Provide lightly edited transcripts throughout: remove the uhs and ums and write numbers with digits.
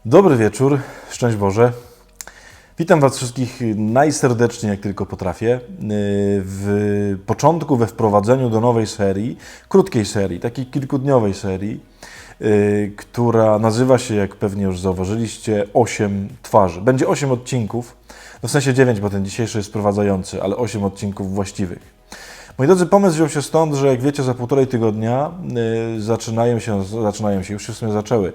Dobry wieczór, szczęść Boże. Witam Was wszystkich najserdeczniej, jak tylko potrafię, w początku, we wprowadzeniu do nowej serii, krótkiej serii, takiej kilkudniowej serii, która nazywa się, jak pewnie już zauważyliście, 8 twarzy. Będzie 8 odcinków, no w sensie 9, bo ten dzisiejszy jest wprowadzający, ale 8 odcinków właściwych. Moi drodzy, pomysł wziął się stąd, że jak wiecie, za 1,5 tygodnia zaczynają się, już się w sumie zaczęły,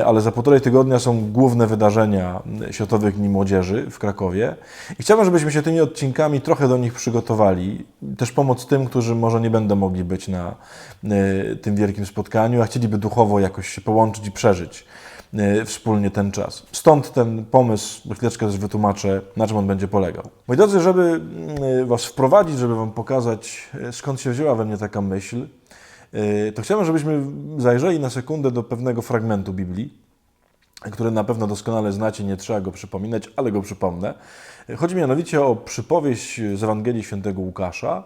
ale za 1,5 tygodnia są główne wydarzenia Światowych Dni Młodzieży w Krakowie i chciałbym, żebyśmy się tymi odcinkami trochę do nich przygotowali. Też pomóc tym, którzy może nie będą mogli być na tym wielkim spotkaniu, a chcieliby duchowo jakoś się połączyć i przeżyć wspólnie ten czas. Stąd ten pomysł, chwileczkę też wytłumaczę, na czym on będzie polegał. Moi drodzy, żeby Was wprowadzić, żeby Wam pokazać, skąd się wzięła we mnie taka myśl, to chciałbym, żebyśmy zajrzeli na sekundę do pewnego fragmentu Biblii, który na pewno doskonale znacie, nie trzeba go przypominać, ale go przypomnę. Chodzi mianowicie o przypowieść z Ewangelii Świętego Łukasza,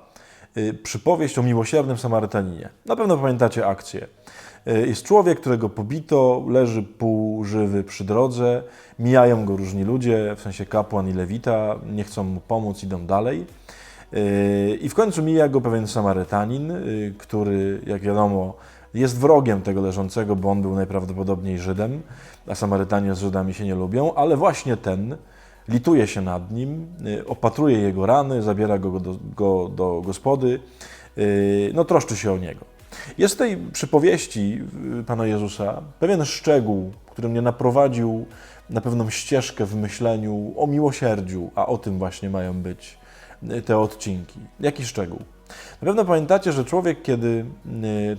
przypowieść o miłosiernym Samarytaninie. Na pewno pamiętacie akcję. Jest człowiek, którego pobito, leży półżywy przy drodze, mijają go różni ludzie, w sensie kapłan i lewita, nie chcą mu pomóc, idą dalej. I w końcu mija go pewien Samarytanin, który, jak wiadomo, jest wrogiem tego leżącego, bo on był najprawdopodobniej Żydem, a Samarytanie z Żydami się nie lubią, ale właśnie ten lituje się nad nim, opatruje jego rany, zabiera go do gospody, no troszczy się o niego. Jest w tej przypowieści Pana Jezusa pewien szczegół, który mnie naprowadził na pewną ścieżkę w myśleniu o miłosierdziu, a o tym właśnie mają być te odcinki. Jaki szczegół? Na pewno pamiętacie, że człowiek,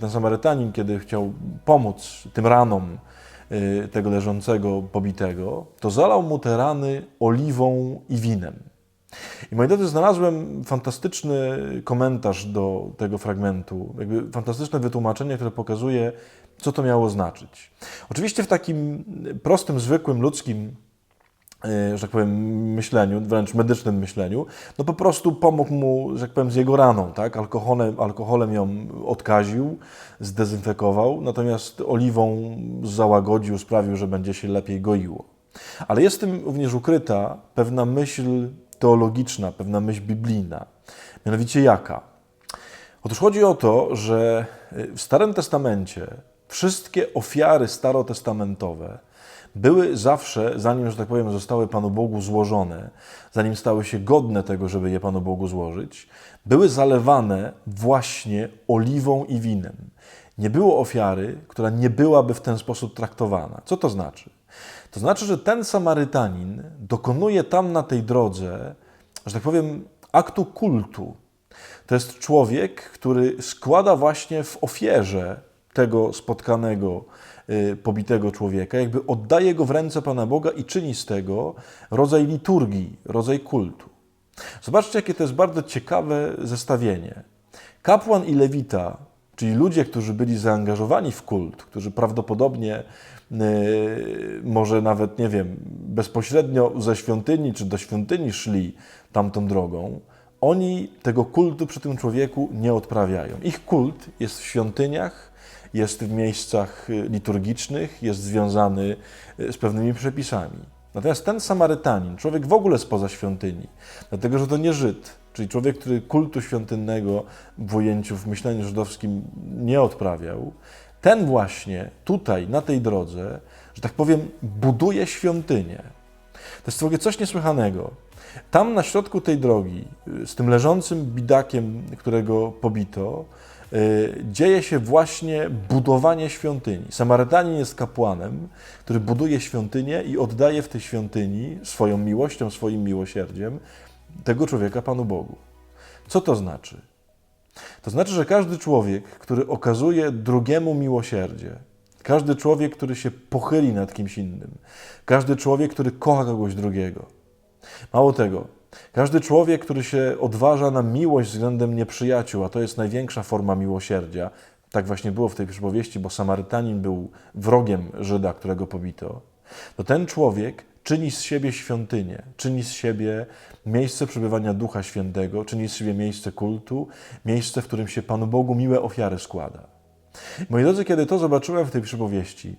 ten Samarytanin, kiedy chciał pomóc tym ranom tego leżącego, pobitego, to zalał mu te rany oliwą i winem. I moi drodzy, znalazłem fantastyczny komentarz do tego fragmentu, jakby fantastyczne wytłumaczenie, które pokazuje, co to miało znaczyć. Oczywiście w takim prostym, zwykłym, ludzkim, że tak powiem, myśleniu, wręcz medycznym myśleniu, no po prostu pomógł mu, że tak powiem, z jego raną, tak? Alkoholem ją odkaził, zdezynfekował, natomiast oliwą załagodził, sprawił, że będzie się lepiej goiło. Ale jest w tym również ukryta pewna myśl teologiczna, pewna myśl biblijna. Mianowicie jaka? Otóż chodzi o to, że w Starym Testamencie wszystkie ofiary starotestamentowe były zawsze, zanim, że tak powiem, zostały Panu Bogu złożone, zanim stały się godne tego, żeby je Panu Bogu złożyć, były zalewane właśnie oliwą i winem. Nie było ofiary, która nie byłaby w ten sposób traktowana. Co to znaczy? To znaczy, że ten Samarytanin dokonuje tam na tej drodze, że tak powiem, aktu kultu. To jest człowiek, który składa właśnie w ofierze tego spotkanego, pobitego człowieka, jakby oddaje go w ręce Pana Boga i czyni z tego rodzaj liturgii, rodzaj kultu. Zobaczcie, jakie to jest bardzo ciekawe zestawienie. Kapłan i lewita, czyli ludzie, którzy byli zaangażowani w kult, którzy prawdopodobnie może nawet, nie wiem, bezpośrednio ze świątyni czy do świątyni szli tamtą drogą, oni tego kultu przy tym człowieku nie odprawiają. Ich kult jest w świątyniach, jest w miejscach liturgicznych, jest związany z pewnymi przepisami. Natomiast ten Samarytanin, człowiek w ogóle spoza świątyni, dlatego że to nie Żyd, czyli człowiek, który kultu świątynnego w ujęciu, w myśleniu żydowskim nie odprawiał, ten właśnie tutaj, na tej drodze, że tak powiem, buduje świątynię. To jest w ogóle coś niesłychanego. Tam na środku tej drogi, z tym leżącym bidakiem, którego pobito, dzieje się właśnie budowanie świątyni. Samarytanin jest kapłanem, który buduje świątynię i oddaje w tej świątyni swoją miłością, swoim miłosierdziem tego człowieka Panu Bogu. Co to znaczy? To znaczy, że każdy człowiek, który okazuje drugiemu miłosierdzie, każdy człowiek, który się pochyli nad kimś innym, każdy człowiek, który kocha kogoś drugiego. Mało tego, każdy człowiek, który się odważa na miłość względem nieprzyjaciół, a to jest największa forma miłosierdzia, tak właśnie było w tej przypowieści, bo Samarytanin był wrogiem Żyda, którego pobito, to ten człowiek czyni z siebie świątynię, czyni z siebie miejsce przebywania Ducha Świętego, czyni z siebie miejsce kultu, miejsce, w którym się Panu Bogu miłe ofiary składa. Moi drodzy, kiedy to zobaczyłem w tej przypowieści,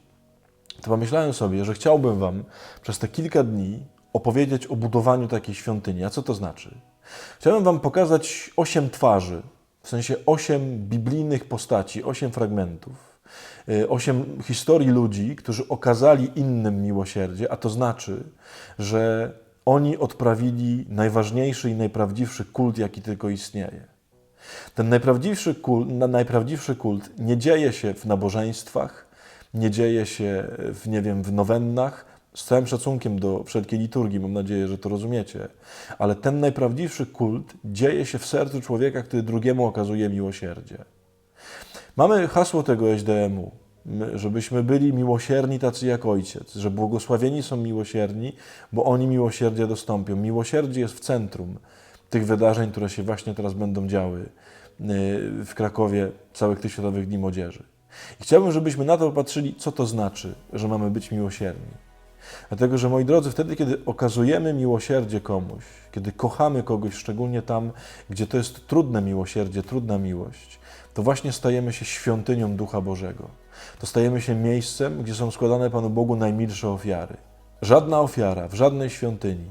to pomyślałem sobie, że chciałbym Wam przez te kilka dni opowiedzieć o budowaniu takiej świątyni. A co to znaczy? Chciałem Wam pokazać 8 twarzy, w sensie 8 biblijnych postaci, 8 fragmentów, 8 historii ludzi, którzy okazali innym miłosierdzie, a to znaczy, że oni odprawili najważniejszy i najprawdziwszy kult, jaki tylko istnieje. Ten najprawdziwszy kult nie dzieje się w nabożeństwach, nie dzieje się w nowennach, z całym szacunkiem do wszelkiej liturgii, mam nadzieję, że to rozumiecie, ale ten najprawdziwszy kult dzieje się w sercu człowieka, który drugiemu okazuje miłosierdzie. Mamy hasło tego SDM-u, żebyśmy byli miłosierni tacy jak Ojciec, że błogosławieni są miłosierni, bo oni miłosierdzia dostąpią. Miłosierdzie jest w centrum tych wydarzeń, które się właśnie teraz będą działy w Krakowie, całych tych Światowych Dni Młodzieży. I chciałbym, żebyśmy na to popatrzyli, co to znaczy, że mamy być miłosierni. Dlatego, że moi drodzy, wtedy, kiedy okazujemy miłosierdzie komuś, kiedy kochamy kogoś, szczególnie tam, gdzie to jest trudne miłosierdzie, trudna miłość, to właśnie stajemy się świątynią Ducha Bożego. To stajemy się miejscem, gdzie są składane Panu Bogu najmilsze ofiary. Żadna ofiara w żadnej świątyni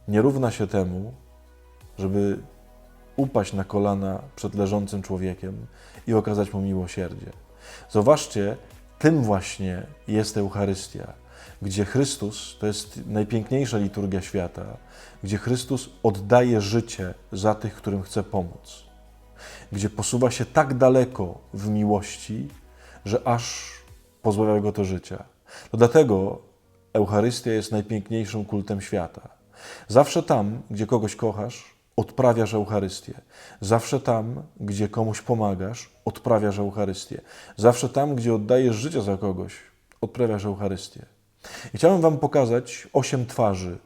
nie równa się temu, żeby upaść na kolana przed leżącym człowiekiem i okazać mu miłosierdzie. Zauważcie, tym właśnie jest Eucharystia, gdzie Chrystus, to jest najpiękniejsza liturgia świata, gdzie Chrystus oddaje życie za tych, którym chce pomóc. Gdzie posuwa się tak daleko w miłości, że aż pozbawia go to życia. To dlatego Eucharystia jest najpiękniejszym kultem świata. Zawsze tam, gdzie kogoś kochasz, odprawiasz Eucharystię. Zawsze tam, gdzie komuś pomagasz, odprawiasz Eucharystię. Zawsze tam, gdzie oddajesz życie za kogoś, odprawiasz Eucharystię. I chciałem Wam pokazać 8 twarzy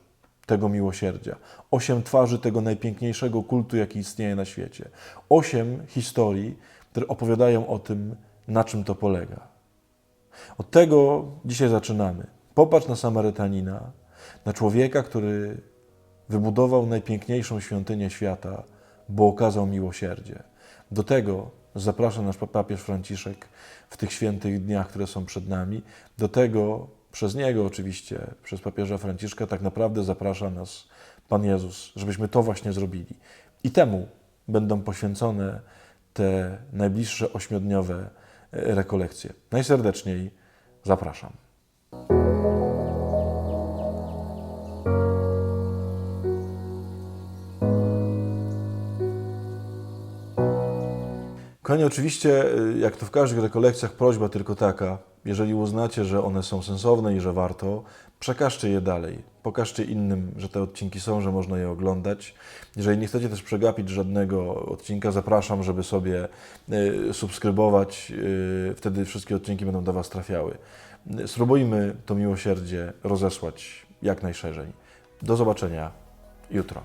tego miłosierdzia. 8 twarzy tego najpiękniejszego kultu, jaki istnieje na świecie. 8 historii, które opowiadają o tym, na czym to polega. Od tego dzisiaj zaczynamy. Popatrz na Samarytanina, na człowieka, który wybudował najpiękniejszą świątynię świata, bo okazał miłosierdzie. Do tego zaprasza nasz papież Franciszek w tych świętych dniach, które są przed nami. Do tego przez niego oczywiście, przez papieża Franciszka tak naprawdę zaprasza nas Pan Jezus, żebyśmy to właśnie zrobili. I temu będą poświęcone te najbliższe 8-dniowe rekolekcje. Najserdeczniej zapraszam. Kochani, oczywiście, jak to w każdych rekolekcjach, prośba tylko taka, jeżeli uznacie, że one są sensowne i że warto, przekażcie je dalej. Pokażcie innym, że te odcinki są, że można je oglądać. Jeżeli nie chcecie też przegapić żadnego odcinka, zapraszam, żeby sobie subskrybować. Wtedy wszystkie odcinki będą do Was trafiały. Spróbujmy to miłosierdzie rozesłać jak najszerzej. Do zobaczenia jutro.